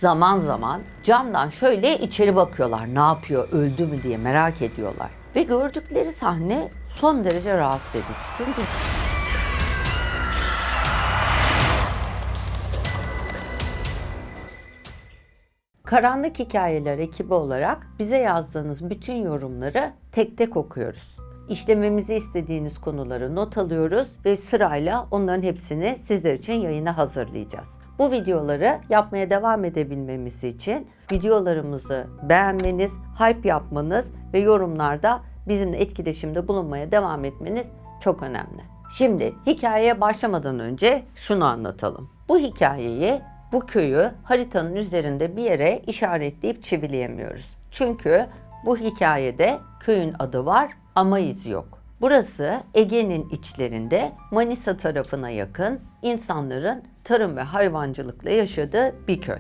Zaman zaman camdan şöyle içeri bakıyorlar. Ne yapıyor, öldü mü diye merak ediyorlar. Ve gördükleri sahne son derece rahatsız edici. Çünkü Karanlık Hikayeler ekibi olarak bize yazdığınız bütün yorumları tek tek okuyoruz. İşlememizi istediğiniz konuları not alıyoruz ve sırayla onların hepsini sizler için yayına hazırlayacağız. Bu videoları yapmaya devam edebilmemiz için videolarımızı beğenmeniz, hype yapmanız ve yorumlarda bizimle etkileşimde bulunmaya devam etmeniz çok önemli. Şimdi hikayeye başlamadan önce şunu anlatalım. Bu hikayeyi, bu köyü haritanın üzerinde bir yere işaretleyip çivileyemiyoruz. Çünkü bu hikayede köyün adı var ama izi yok. Burası Ege'nin içlerinde Manisa tarafına yakın insanların tarım ve hayvancılıkla yaşadığı bir köy.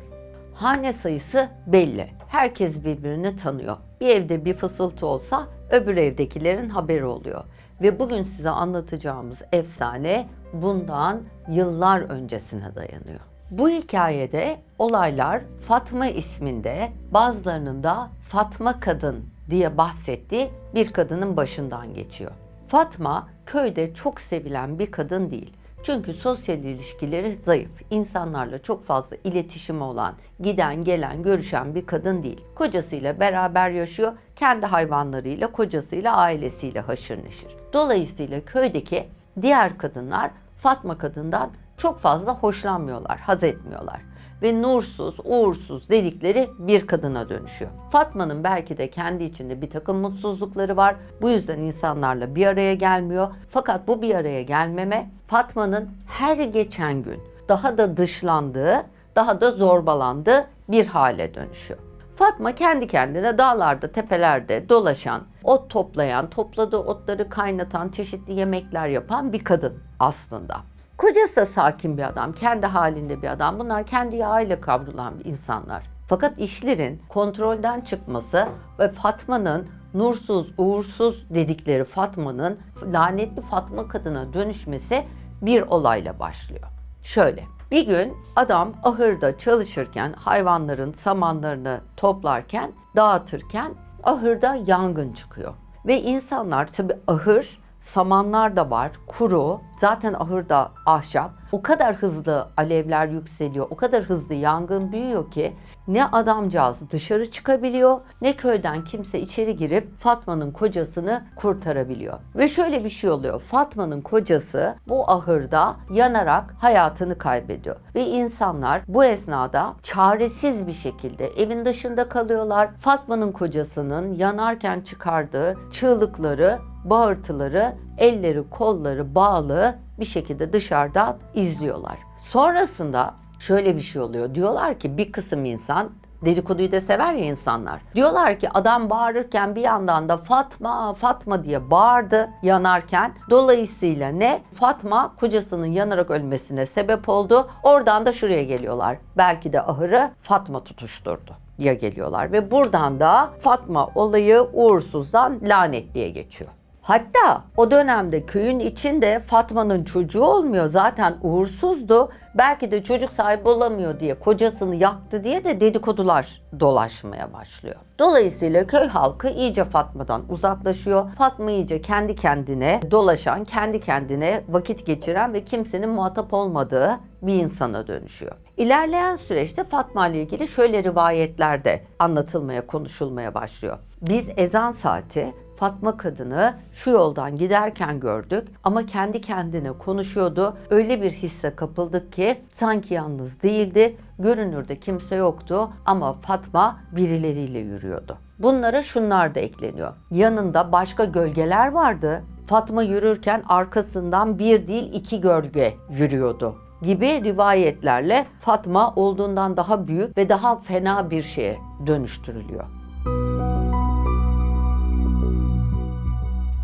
Hane sayısı belli. Herkes birbirini tanıyor. Bir evde bir fısıltı olsa öbür evdekilerin haberi oluyor. Ve bugün size anlatacağımız efsane bundan yıllar öncesine dayanıyor. Bu hikayede olaylar Fatma isminde, bazılarının da Fatma kadın diye bahsettiği bir kadının başından geçiyor. Fatma köyde çok sevilen bir kadın değil. Çünkü sosyal ilişkileri zayıf, insanlarla çok fazla iletişimi olan, giden gelen görüşen bir kadın değil. Kocasıyla beraber yaşıyor, kendi hayvanlarıyla, kocasıyla, ailesiyle haşır neşir. Dolayısıyla köydeki diğer kadınlar Fatma kadından çok fazla hoşlanmıyorlar, haz etmiyorlar. Ve nursuz, uğursuz dedikleri bir kadına dönüşüyor. Fatma'nın belki de kendi içinde bir takım mutsuzlukları var. Bu yüzden insanlarla bir araya gelmiyor. Fakat bu bir araya gelmeme Fatma'nın her geçen gün daha da dışlandığı, daha da zorbalandığı bir hale dönüşüyor. Fatma kendi kendine dağlarda, tepelerde dolaşan, ot toplayan, topladığı otları kaynatan, çeşitli yemekler yapan bir kadın aslında. Kocası da sakin bir adam, kendi halinde bir adam. Bunlar kendi yağıyla kavrulan insanlar. Fakat işlerin kontrolden çıkması ve Fatma'nın nursuz, uğursuz dedikleri Fatma'nın lanetli Fatma kadına dönüşmesi bir olayla başlıyor. Şöyle, bir gün adam ahırda çalışırken, hayvanların samanlarını toplarken, dağıtırken ahırda yangın çıkıyor. Ve insanlar, tabii ahır, samanlar da var, kuru, zaten ahırda ahşap. O kadar hızlı alevler yükseliyor, o kadar hızlı yangın büyüyor ki ne adamcağız dışarı çıkabiliyor, ne köyden kimse içeri girip Fatma'nın kocasını kurtarabiliyor. Ve şöyle bir şey oluyor, Fatma'nın kocası bu ahırda yanarak hayatını kaybediyor. Ve insanlar bu esnada çaresiz bir şekilde evin dışında kalıyorlar. Fatma'nın kocasının yanarken çıkardığı çığlıkları, bağırtıları, elleri kolları bağlı bir şekilde dışarıdan izliyorlar. Sonrasında şöyle bir şey oluyor. Diyorlar ki bir kısım insan, dedikoduyu da sever ya insanlar. Diyorlar ki adam bağırırken bir yandan da Fatma, Fatma diye bağırdı yanarken. Dolayısıyla ne? Fatma kocasının yanarak ölmesine sebep oldu. Oradan da şuraya geliyorlar. Belki de ahırı Fatma tutuşturdu diye geliyorlar. Ve buradan da Fatma olayı uğursuzdan lanetliye geçiyor. Hatta o dönemde köyün içinde Fatma'nın çocuğu olmuyor, zaten uğursuzdu. Belki de çocuk sahibi olamıyor diye kocasını yaktı diye de dedikodular dolaşmaya başlıyor. Dolayısıyla köy halkı iyice Fatma'dan uzaklaşıyor. Fatma iyice kendi kendine dolaşan, kendi kendine vakit geçiren ve kimsenin muhatap olmadığı bir insana dönüşüyor. İlerleyen süreçte Fatma ile ilgili şöyle rivayetler de anlatılmaya, konuşulmaya başlıyor. Biz ezan saati Fatma kadını şu yoldan giderken gördük ama kendi kendine konuşuyordu. Öyle bir hisse kapıldık ki sanki yalnız değildi, görünürde kimse yoktu ama Fatma birileriyle yürüyordu. Bunlara şunlar da ekleniyor. Yanında başka gölgeler vardı. Fatma yürürken arkasından bir değil iki gölge yürüyordu gibi rivayetlerle Fatma olduğundan daha büyük ve daha fena bir şeye dönüştürülüyor.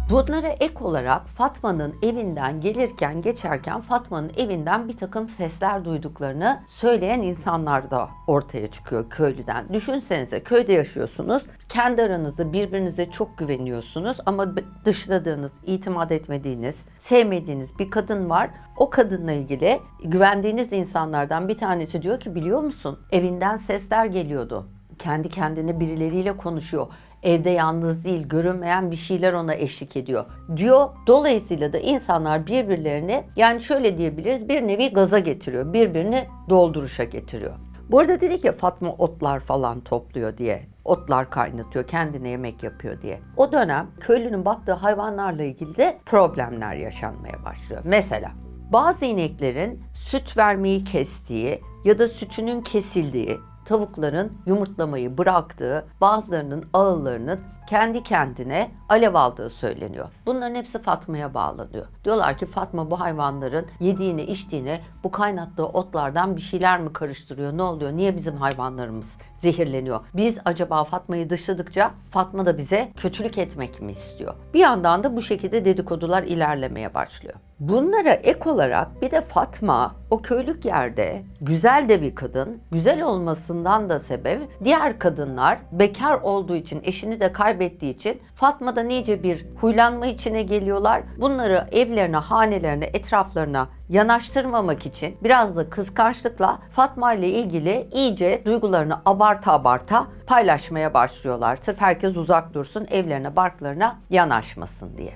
Bunlara ek olarak Fatma'nın evinden gelirken geçerken Fatma'nın evinden bir takım sesler duyduklarını söyleyen insanlar da ortaya çıkıyor köylüden. Düşünsenize, köyde yaşıyorsunuz, kendi aranızda birbirinize çok güveniyorsunuz ama dışladığınız, itimat etmediğiniz, sevmediğiniz bir kadın var. O kadınla ilgili güvendiğiniz insanlardan bir tanesi diyor ki, biliyor musun, evinden sesler geliyordu. Kendi kendine birileriyle konuşuyor. Evde yalnız değil, görünmeyen bir şeyler ona eşlik ediyor diyor. Dolayısıyla da insanlar birbirlerini, yani şöyle diyebiliriz, bir nevi gaza getiriyor. Birbirini dolduruşa getiriyor. Bu arada dedik ya, Fatma otlar falan topluyor diye. Otlar kaynatıyor, kendine yemek yapıyor diye. O dönem köylünün baktığı hayvanlarla ilgili de problemler yaşanmaya başlıyor. Mesela bazı ineklerin süt vermeyi kestiği ya da sütünün kesildiği, tavukların yumurtlamayı bıraktığı, bazılarının ağıllarının kendi kendine alev aldığı söyleniyor. Bunların hepsi Fatma'ya bağlanıyor. Diyorlar ki Fatma bu hayvanların yediğine, içtiğine, bu kaynattığı otlardan bir şeyler mi karıştırıyor? Ne oluyor? Niye bizim hayvanlarımız zehirleniyor? Biz acaba Fatma'yı dışladıkça Fatma da bize kötülük etmek mi istiyor? Bir yandan da bu şekilde dedikodular ilerlemeye başlıyor. Bunlara ek olarak bir de Fatma o köylük yerde güzel de bir kadın. Güzel olmasından da sebep diğer kadınlar bekar olduğu için, eşini de kaybettiği için Fatma'dan iyice bir huylanma içine geliyorlar. Bunları evlerine, hanelerine, etraflarına yanaştırmamak için biraz da kıskançlıkla Fatma ile ilgili iyice duygularını abarta paylaşmaya başlıyorlar. Sırf herkes uzak dursun, evlerine, barklarına yanaşmasın diye.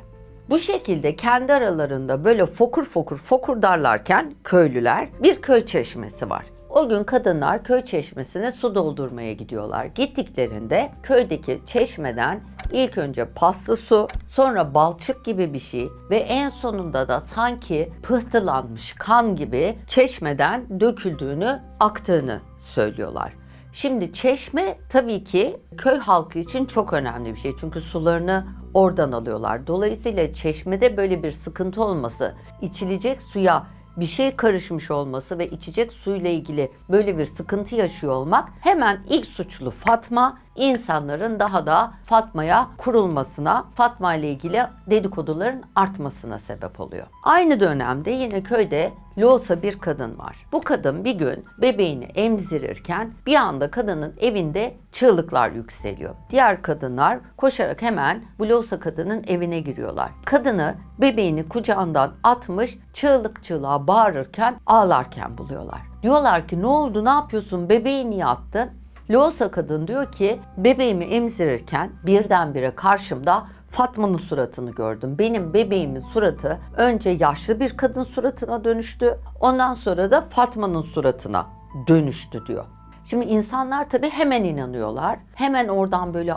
Bu şekilde kendi aralarında böyle fokur fokurdarlarken köylüler, bir köy çeşmesi var. O gün kadınlar köy çeşmesine su doldurmaya gidiyorlar. Gittiklerinde köydeki çeşmeden ilk önce paslı su, sonra balçık gibi bir şey ve en sonunda da sanki pıhtılanmış kan gibi çeşmeden döküldüğünü, aktığını söylüyorlar. Şimdi çeşme tabii ki köy halkı için çok önemli bir şey. Çünkü sularını oradan alıyorlar. Dolayısıyla çeşmede böyle bir sıkıntı olması, içilecek suya bir şey karışmış olması ve içecek suyla ilgili böyle bir sıkıntı yaşıyor olmak, hemen ilk suçlu Fatma, insanların daha da Fatma'ya kurulmasına, Fatma ile ilgili dedikoduların artmasına sebep oluyor. Aynı dönemde yine köyde Loğusa bir kadın var. Bu kadın bir gün bebeğini emzirirken bir anda kadının evinde çığlıklar yükseliyor. Diğer kadınlar koşarak hemen bu Loğusa kadının evine giriyorlar. Kadını bebeğini kucağından atmış, çığlık çığlığa bağırırken, ağlarken buluyorlar. Diyorlar ki, ne oldu, ne yapıyorsun, bebeği niye attın? Loğusa kadın diyor ki, bebeğimi emzirirken birdenbire karşımda Fatma'nın suratını gördüm. Benim bebeğimin suratı önce yaşlı bir kadın suratına dönüştü. Ondan sonra da Fatma'nın suratına dönüştü diyor. Şimdi insanlar tabii hemen inanıyorlar. Hemen oradan böyle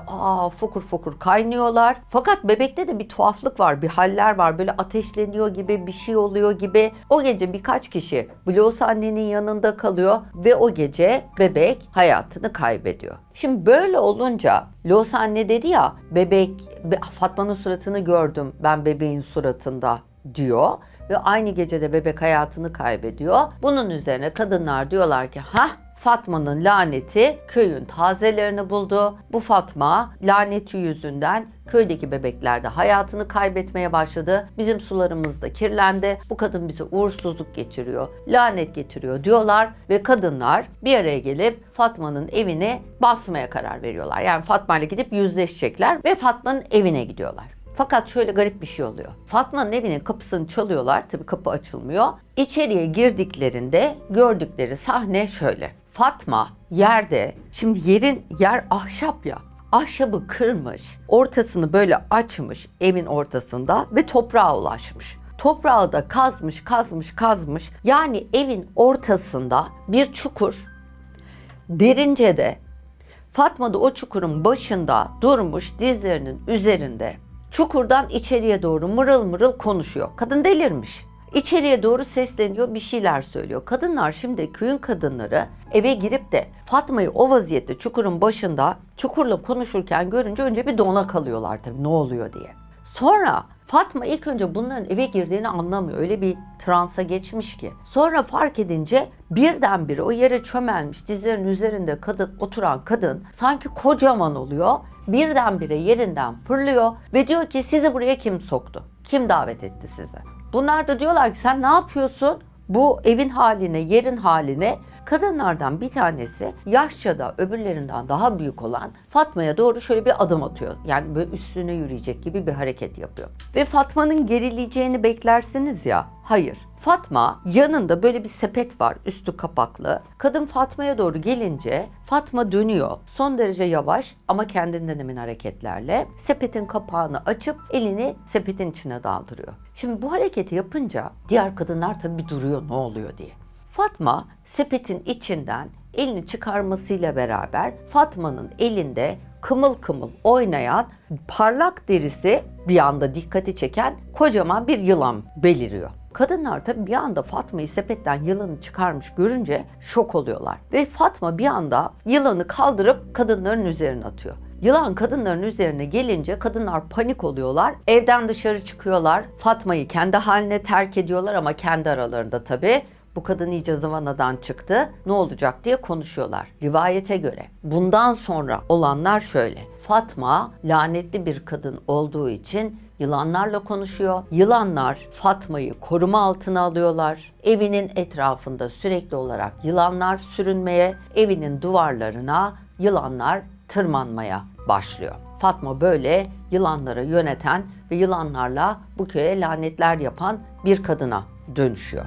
fokur fokur kaynıyorlar. Fakat bebekte de bir tuhaflık var, bir haller var. Böyle ateşleniyor gibi, bir şey oluyor gibi. O gece birkaç kişi Loğusa annenin yanında kalıyor ve o gece bebek hayatını kaybediyor. Şimdi böyle olunca Loğusa anne dedi ya, Fatma'nın suratını gördüm ben bebeğin suratında diyor. Ve aynı gecede bebek hayatını kaybediyor. Bunun üzerine kadınlar diyorlar ki, Fatma'nın laneti köyün tazelerini buldu. Bu Fatma laneti yüzünden köydeki bebekler de hayatını kaybetmeye başladı. Bizim sularımız da kirlendi. Bu kadın bize uğursuzluk getiriyor, lanet getiriyor diyorlar ve kadınlar bir araya gelip Fatma'nın evini basmaya karar veriyorlar. Yani Fatma ile gidip yüzleşecekler ve Fatma'nın evine gidiyorlar. Fakat şöyle garip bir şey oluyor. Fatma'nın evinin kapısını çalıyorlar. Tabii kapı açılmıyor. İçeriye girdiklerinde gördükleri sahne şöyle. Fatma yerde, şimdi yer ahşap ya. Ahşabı kırmış, ortasını böyle açmış evin ortasında ve toprağa ulaşmış. Toprağı da kazmış. Yani evin ortasında bir çukur. Derince de Fatma da o çukurun başında durmuş, dizlerinin üzerinde. Çukurdan içeriye doğru mırıl mırıl konuşuyor. Kadın delirmiş. İçeriye doğru sesleniyor, bir şeyler söylüyor. Kadınlar, şimdi köyün kadınları eve girip de Fatma'yı o vaziyette çukurun başında çukurla konuşurken görünce önce bir dona kalıyorlar tabii, ne oluyor diye. Sonra Fatma ilk önce bunların eve girdiğini anlamıyor. Öyle bir transa geçmiş ki. Sonra fark edince birdenbire o yere çömelmiş dizlerinin üzerinde oturan kadın sanki kocaman oluyor. Birdenbire yerinden fırlıyor ve diyor ki sizi buraya kim soktu? Kim davet etti sizi? Bunlar da diyorlar ki sen ne yapıyorsun? Bu evin haline, yerin haline. Kadınlardan bir tanesi yaşça da öbürlerinden daha büyük olan Fatma'ya doğru şöyle bir adım atıyor. Yani böyle üstüne yürüyecek gibi bir hareket yapıyor. Ve Fatma'nın gerileyeceğini beklersiniz ya. Hayır. Fatma yanında böyle bir sepet var üstü kapaklı. Kadın Fatma'ya doğru gelince Fatma dönüyor. Son derece yavaş ama kendinden emin hareketlerle sepetin kapağını açıp elini sepetin içine daldırıyor. Şimdi bu hareketi yapınca diğer kadınlar tabii bir duruyor ne oluyor diye. Fatma sepetin içinden elini çıkarmasıyla beraber Fatma'nın elinde kımıl kımıl oynayan parlak derisi bir anda dikkati çeken kocaman bir yılan beliriyor. Kadınlar tabii bir anda Fatma'yı sepetten yılanı çıkarmış görünce şok oluyorlar. Ve Fatma bir anda yılanı kaldırıp kadınların üzerine atıyor. Yılan kadınların üzerine gelince kadınlar panik oluyorlar. Evden dışarı çıkıyorlar. Fatma'yı kendi haline terk ediyorlar ama kendi aralarında tabii. Bu kadın iyice zıvanadan çıktı. Ne olacak diye konuşuyorlar. Rivayete göre bundan sonra olanlar şöyle. Fatma lanetli bir kadın olduğu için yılanlarla konuşuyor. Yılanlar Fatma'yı koruma altına alıyorlar. Evinin etrafında sürekli olarak yılanlar sürünmeye, evinin duvarlarına yılanlar tırmanmaya başlıyor. Fatma böyle yılanları yöneten ve yılanlarla bu köye lanetler yapan bir kadına dönüşüyor.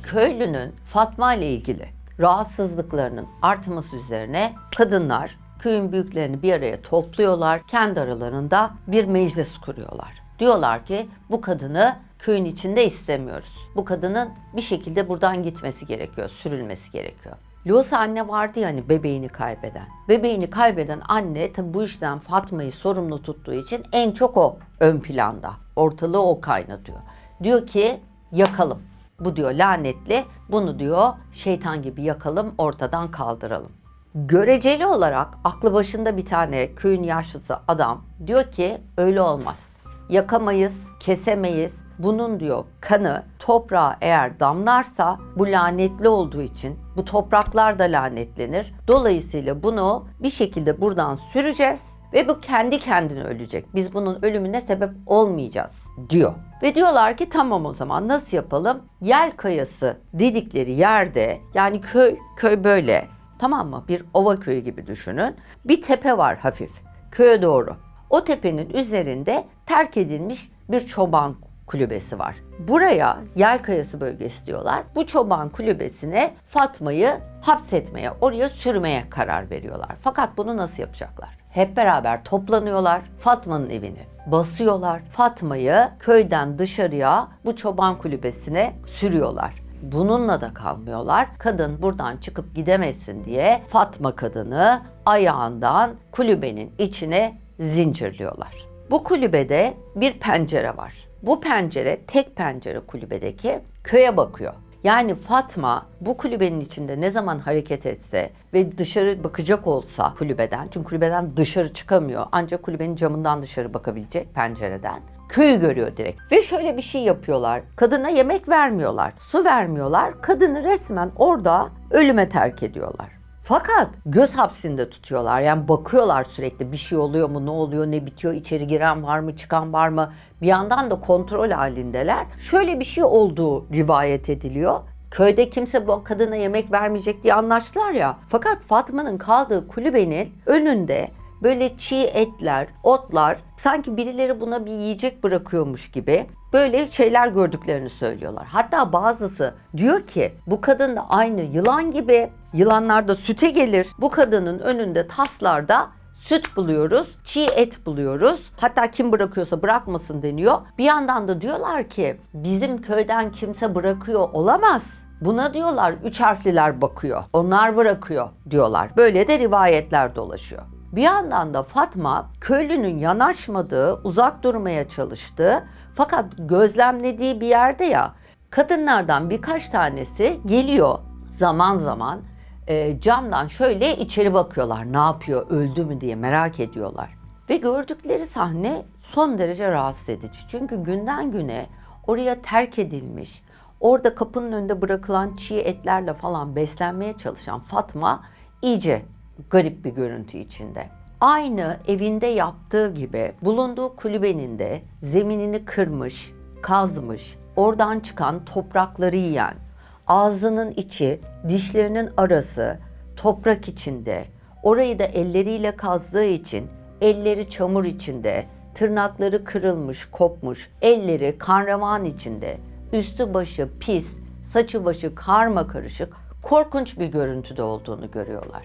Köylünün Fatma ile ilgili rahatsızlıklarının artması üzerine kadınlar köyün büyüklerini bir araya topluyorlar. Kendi aralarında bir meclis kuruyorlar. Diyorlar ki bu kadını köyün içinde istemiyoruz. Bu kadının bir şekilde buradan gitmesi gerekiyor, sürülmesi gerekiyor. Loğusa anne vardı ya hani bebeğini kaybeden. Bebeğini kaybeden anne tabi bu işten Fatma'yı sorumlu tuttuğu için en çok o ön planda. Ortalığı o kaynatıyor. Diyor ki yakalım. Bu diyor lanetli, bunu diyor şeytan gibi yakalım, ortadan kaldıralım. Göreceli olarak aklı başında bir tane köyün yaşlısı adam diyor ki öyle olmaz. Yakamayız, kesemeyiz. Bunun diyor kanı toprağa eğer damlarsa bu lanetli olduğu için bu topraklar da lanetlenir. Dolayısıyla bunu bir şekilde buradan süreceğiz ve bu kendi kendine ölecek. Biz bunun ölümüne sebep olmayacağız diyor. Ve diyorlar ki tamam o zaman nasıl yapalım? Yel kayası dedikleri yerde yani köy böyle tamam mı? Bir ova köyü gibi düşünün. Bir tepe var hafif köye doğru. O tepenin üzerinde terk edilmiş bir çoban kulübesi var. Buraya Yel Kayası bölgesi diyorlar. Bu çoban kulübesine Fatma'yı hapsetmeye, oraya sürmeye karar veriyorlar. Fakat bunu nasıl yapacaklar? Hep beraber toplanıyorlar. Fatma'nın evini basıyorlar. Fatma'yı köyden dışarıya bu çoban kulübesine sürüyorlar. Bununla da kalmıyorlar. Kadın buradan çıkıp gidemesin diye Fatma kadını ayağından kulübenin içine zincirliyorlar. Bu kulübede bir pencere var. Bu pencere tek pencere kulübedeki köye bakıyor. Yani Fatma bu kulübenin içinde ne zaman hareket etse ve dışarı bakacak olsa kulübeden, çünkü kulübeden dışarı çıkamıyor ancak kulübenin camından dışarı bakabilecek pencereden. Köyü görüyor direkt. Ve şöyle bir şey yapıyorlar. Kadına yemek vermiyorlar, su vermiyorlar. Kadını resmen orada ölüme terk ediyorlar. Fakat göz hapsinde tutuyorlar. Yani bakıyorlar sürekli bir şey oluyor mu, ne oluyor, ne bitiyor, içeri giren var mı, çıkan var mı? Bir yandan da kontrol halindeler. Şöyle bir şey olduğu rivayet ediliyor. Köyde kimse bu kadına yemek vermeyecek diye anlaştılar ya. Fakat Fatma'nın kaldığı kulübenin önünde böyle çiğ etler, otlar, sanki birileri buna bir yiyecek bırakıyormuş gibi böyle şeyler gördüklerini söylüyorlar. Hatta bazısı diyor ki bu kadın da aynı yılan gibi, yılanlar da süte gelir. Bu kadının önünde taslarda süt buluyoruz, çiğ et buluyoruz. Hatta kim bırakıyorsa bırakmasın deniyor. Bir yandan da diyorlar ki bizim köyden kimse bırakıyor olamaz. Buna diyorlar 3 harfliler bakıyor. Onlar bırakıyor diyorlar. Böyle de rivayetler dolaşıyor. Bir yandan da Fatma köylünün yanaşmadığı, uzak durmaya çalıştığı fakat gözlemlediği bir yerde ya kadınlardan birkaç tanesi geliyor zaman zaman camdan şöyle içeri bakıyorlar. Ne yapıyor, öldü mü diye merak ediyorlar. Ve gördükleri sahne son derece rahatsız edici. Çünkü günden güne oraya terk edilmiş, orada kapının önünde bırakılan çiğ etlerle falan beslenmeye çalışan Fatma iyice garip bir görüntü içinde. Aynı evinde yaptığı gibi bulunduğu kulübenin de zeminini kırmış, kazmış, oradan çıkan toprakları yiyen, ağzının içi, dişlerinin arası toprak içinde, orayı da elleriyle kazdığı için elleri çamur içinde, tırnakları kırılmış, kopmuş, elleri kanrevan içinde, üstü başı pis, saçı başı karmakarışık, korkunç bir görüntüde olduğunu görüyorlar.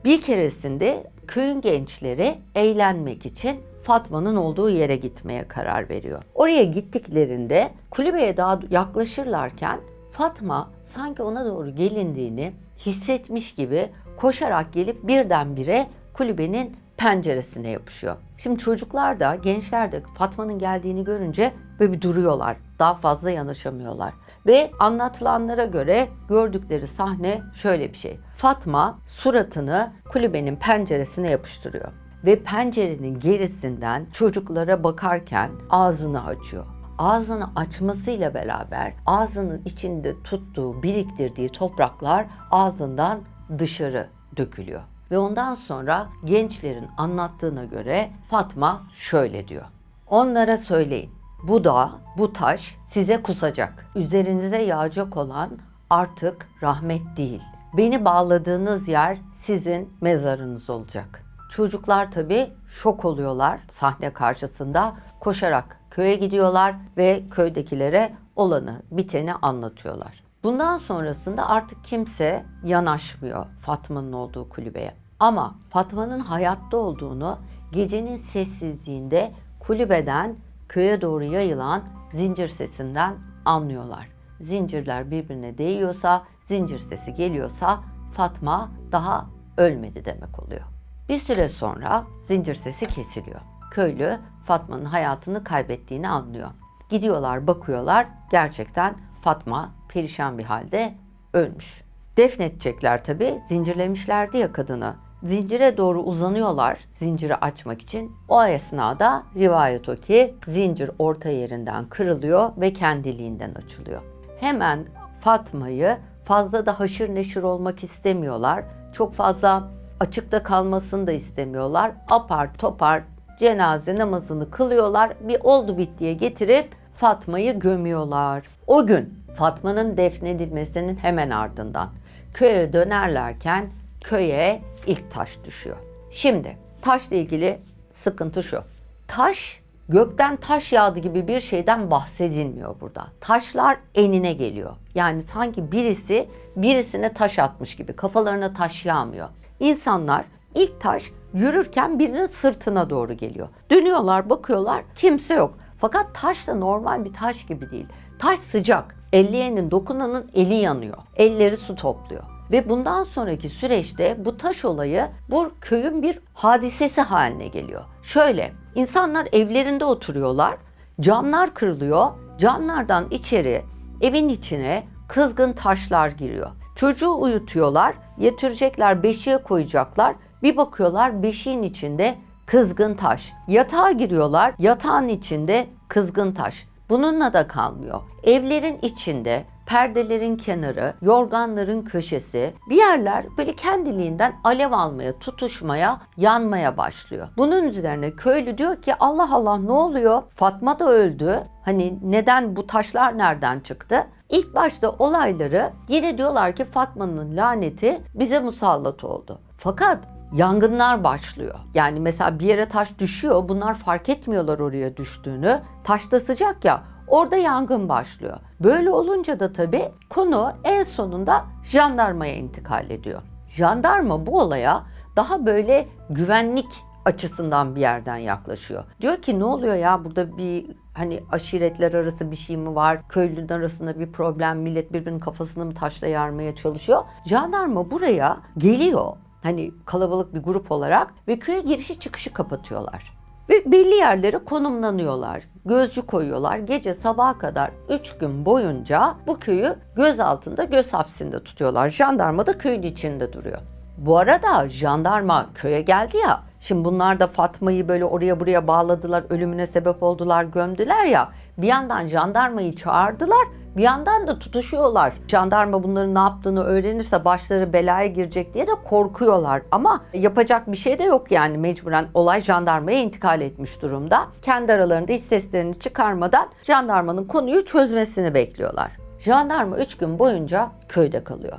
Bir keresinde köyün gençleri eğlenmek için Fatma'nın olduğu yere gitmeye karar veriyor. Oraya gittiklerinde kulübeye daha yaklaşırlarken Fatma sanki ona doğru gelindiğini hissetmiş gibi koşarak gelip birdenbire kulübenin penceresine yapışıyor. Şimdi çocuklar da gençler de Fatma'nın geldiğini görünce böyle bir duruyorlar. Daha fazla yanaşamıyorlar. Ve anlatılanlara göre gördükleri sahne şöyle bir şey. Fatma suratını kulübenin penceresine yapıştırıyor. Ve pencerenin gerisinden çocuklara bakarken ağzını açıyor. Ağzını açmasıyla beraber ağzının içinde tuttuğu, biriktirdiği topraklar ağzından dışarı dökülüyor. Ve ondan sonra gençlerin anlattığına göre Fatma şöyle diyor. Onlara söyleyin, bu dağ, bu taş size kusacak. Üzerinize yağacak olan artık rahmet değil. Beni bağladığınız yer sizin mezarınız olacak. Çocuklar tabii şok oluyorlar sahne karşısında. Koşarak köye gidiyorlar ve köydekilere olanı, biteni anlatıyorlar. Bundan sonrasında artık kimse yanaşmıyor Fatma'nın olduğu kulübeye. Ama Fatma'nın hayatta olduğunu gecenin sessizliğinde kulübeden köye doğru yayılan zincir sesinden anlıyorlar. Zincirler birbirine değiyorsa, zincir sesi geliyorsa Fatma daha ölmedi demek oluyor. Bir süre sonra zincir sesi kesiliyor. Köylü Fatma'nın hayatını kaybettiğini anlıyor. Gidiyorlar, bakıyorlar, gerçekten Fatma perişan bir halde ölmüş. Defnedecekler tabii, zincirlemişlerdi ya kadını. Zincire doğru uzanıyorlar zinciri açmak için. O esnada rivayet o ki zincir orta yerinden kırılıyor ve kendiliğinden açılıyor. Hemen Fatma'yı fazla da haşır neşir olmak istemiyorlar. Çok fazla açıkta kalmasını da istemiyorlar. Apar topar cenaze namazını kılıyorlar. Bir oldu bittiye getirip Fatma'yı gömüyorlar. O gün Fatma'nın defnedilmesinin hemen ardından köye dönerlerken köye ilk taş düşüyor. Şimdi taşla ilgili sıkıntı şu. Taş, gökten taş yağdı gibi bir şeyden bahsedilmiyor burada. Taşlar enine geliyor. Yani sanki birisi birisine taş atmış gibi, kafalarına taş yağmıyor. İnsanlar ilk taş yürürken birinin sırtına doğru geliyor. Dönüyorlar, bakıyorlar, kimse yok. Fakat taş da normal bir taş gibi değil. Taş sıcak. Elleyenin, dokunanın eli yanıyor. Elleri su topluyor. Ve bundan sonraki süreçte bu taş olayı bu köyün bir hadisesi haline geliyor. Şöyle, insanlar evlerinde oturuyorlar, camlar kırılıyor, camlardan içeri, evin içine kızgın taşlar giriyor. Çocuğu uyutuyorlar, yatıracaklar, beşiğe koyacaklar, bir bakıyorlar beşiğin içinde kızgın taş. Yatağa giriyorlar, yatağın içinde kızgın taş. Bununla da kalmıyor. Evlerin içinde, perdelerin kenarı, yorganların köşesi, bir yerler böyle kendiliğinden alev almaya, tutuşmaya, yanmaya başlıyor. Bunun üzerine köylü diyor ki Allah Allah ne oluyor? Fatma da öldü. Hani neden bu taşlar nereden çıktı? İlk başta olayları yine diyorlar ki Fatma'nın laneti bize musallat oldu. Fakat yangınlar başlıyor. Yani mesela bir yere taş düşüyor. Bunlar fark etmiyorlar oraya düştüğünü. Taş da sıcak ya. Orada yangın başlıyor. Böyle olunca da tabii konu en sonunda jandarmaya intikal ediyor. Jandarma bu olaya daha böyle güvenlik açısından bir yerden yaklaşıyor. Diyor ki ne oluyor ya burada bir hani aşiretler arası bir şey mi var? Köylüler arasında bir problem, millet birbirinin kafasını mı taşla yarmaya çalışıyor? Jandarma buraya geliyor. Hani kalabalık bir grup olarak ve köye girişi çıkışı kapatıyorlar. Ve belli yerlere konumlanıyorlar. Gözcü koyuyorlar. Gece sabaha kadar 3 gün boyunca bu köyü göz altında, göz hapsinde tutuyorlar. Jandarma da köyün içinde duruyor. Bu arada jandarma köye geldi ya. Şimdi bunlar da Fatma'yı böyle oraya buraya bağladılar, ölümüne sebep oldular, gömdüler ya. Bir yandan jandarmayı çağırdılar, bir yandan da tutuşuyorlar. Jandarma bunların ne yaptığını öğrenirse başları belaya girecek diye de korkuyorlar. Ama yapacak bir şey de yok yani, mecburen olay jandarmaya intikal etmiş durumda. Kendi aralarında hiç seslerini çıkarmadan jandarmanın konuyu çözmesini bekliyorlar. Jandarma 3 gün boyunca köyde kalıyor.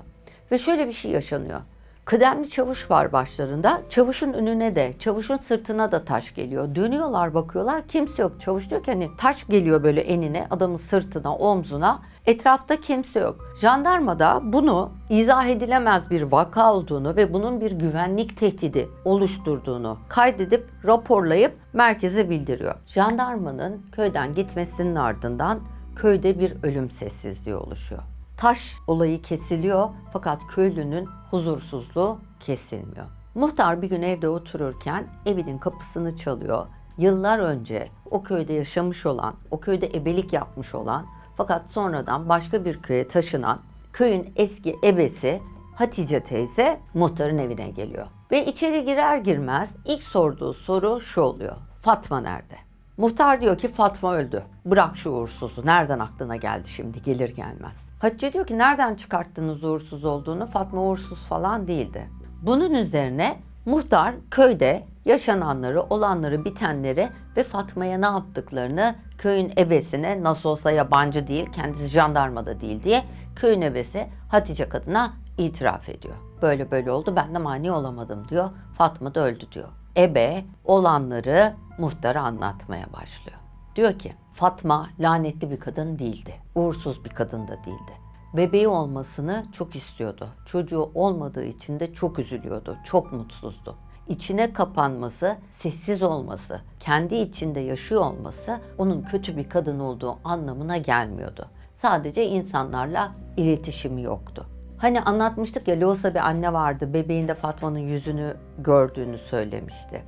Ve şöyle bir şey yaşanıyor. Kıdemli çavuş var başlarında. Çavuşun önüne de, çavuşun sırtına da taş geliyor. Dönüyorlar, bakıyorlar, kimse yok. Çavuş diyor ki hani taş geliyor böyle enine, adamın sırtına, omzuna. Etrafta kimse yok. Jandarma da bunu izah edilemez bir vaka olduğunu ve bunun bir güvenlik tehdidi oluşturduğunu kaydedip raporlayıp merkeze bildiriyor. Jandarmanın köyden gitmesinin ardından köyde bir ölüm sessizliği oluşuyor. Taş olayı kesiliyor fakat köylünün huzursuzluğu kesilmiyor. Muhtar bir gün evde otururken evinin kapısını çalıyor. Yıllar önce o köyde yaşamış olan, o köyde ebelik yapmış olan fakat sonradan başka bir köye taşınan köyün eski ebesi Hatice teyze muhtarın evine geliyor. Ve içeri girer girmez ilk sorduğu soru şu oluyor: Fatma nerede? Muhtar diyor ki Fatma öldü. Bırak şu uğursuzu. Nereden aklına geldi şimdi gelir gelmez. Hatice diyor ki nereden çıkarttınız uğursuz olduğunu? Fatma uğursuz falan değildi. Bunun üzerine muhtar köyde yaşananları, olanları, bitenleri ve Fatma'ya ne yaptıklarını köyün ebesine, nasıl olsa yabancı değil, kendisi jandarmada değil diye köyün ebesi Hatice kadına itiraf ediyor. Böyle böyle oldu, ben de mani olamadım diyor. Fatma da öldü diyor. Ebe olanları muhtara anlatmaya başlıyor. Diyor ki Fatma lanetli bir kadın değildi. Uğursuz bir kadın da değildi. Bebeği olmasını çok istiyordu. Çocuğu olmadığı için de çok üzülüyordu. Çok mutsuzdu. İçine kapanması, sessiz olması, kendi içinde yaşıyor olması onun kötü bir kadın olduğu anlamına gelmiyordu. Sadece insanlarla iletişimi yoktu. Hani anlatmıştık ya, loğusa bir anne vardı, bebeğinde Fatma'nın yüzünü gördüğünü söylemişti.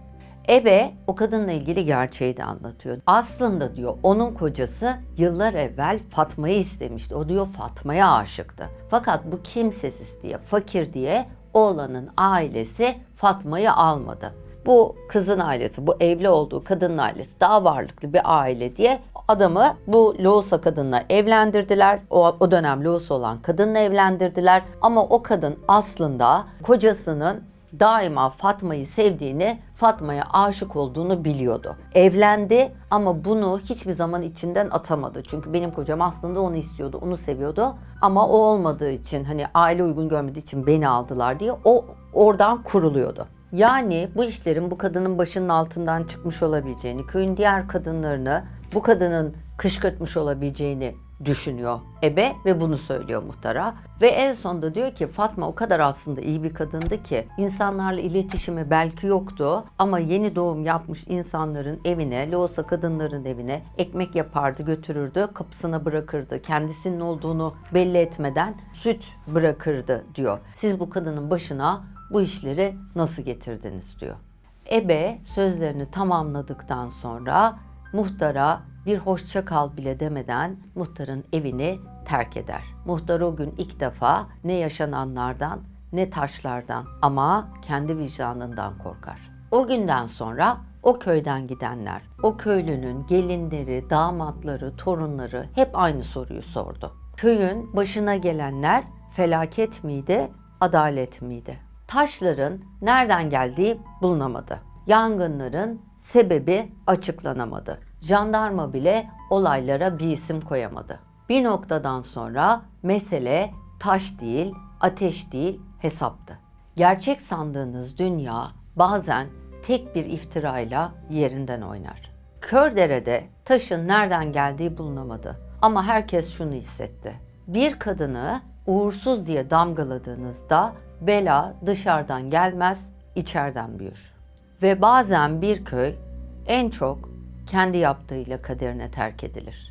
Ebe o kadınla ilgili gerçeği de anlatıyor. Aslında diyor onun kocası yıllar evvel Fatma'yı istemişti. O diyor Fatma'ya aşıktı. Fakat bu kimsesiz diye, fakir diye oğlanın ailesi Fatma'yı almadı. Bu kızın ailesi, bu evli olduğu kadının ailesi daha varlıklı bir aile diye adamı bu loğusa kadınla evlendirdiler. O dönem loğusa olan kadınla evlendirdiler. Ama o kadın aslında kocasının daima Fatma'yı sevdiğini, Fatma'ya aşık olduğunu biliyordu. Evlendi ama bunu hiçbir zaman içinden atamadı. Çünkü benim kocam aslında onu istiyordu, onu seviyordu. Ama o olmadığı için, hani aile uygun görmediği için beni aldılar diye o oradan kuruluyordu. Yani bu işlerin bu kadının başının altından çıkmış olabileceğini, köyün diğer kadınlarını bu kadının kışkırtmış olabileceğini düşünüyor ebe ve bunu söylüyor muhtara. Ve en sonunda diyor ki Fatma o kadar aslında iyi bir kadındı ki insanlarla iletişimi belki yoktu ama yeni doğum yapmış insanların evine, loğusa kadınların evine ekmek yapardı, götürürdü, kapısına bırakırdı. Kendisinin olduğunu belli etmeden süt bırakırdı diyor. Siz bu kadının başına bu işleri nasıl getirdiniz diyor. Ebe sözlerini tamamladıktan sonra muhtara bir hoşça kal bile demeden muhtarın evini terk eder. Muhtar o gün ilk defa ne yaşananlardan ne taşlardan ama kendi vicdanından korkar. O günden sonra o köyden gidenler, o köylünün gelinleri, damatları, torunları hep aynı soruyu sordu. Köyün başına gelenler felaket miydi, adalet miydi? Taşların nereden geldiği bulunamadı. Yangınların sebebi açıklanamadı. Jandarma bile olaylara bir isim koyamadı. Bir noktadan sonra mesele taş değil, ateş değil, hesaptı. Gerçek sandığınız dünya bazen tek bir iftirayla yerinden oynar. Kördere'de taşın nereden geldiği bulunamadı. Ama herkes şunu hissetti: bir kadını uğursuz diye damgaladığınızda bela dışarıdan gelmez, içeriden büyür. Ve bazen bir köy en çok kendi yaptığıyla kaderine terk edilir.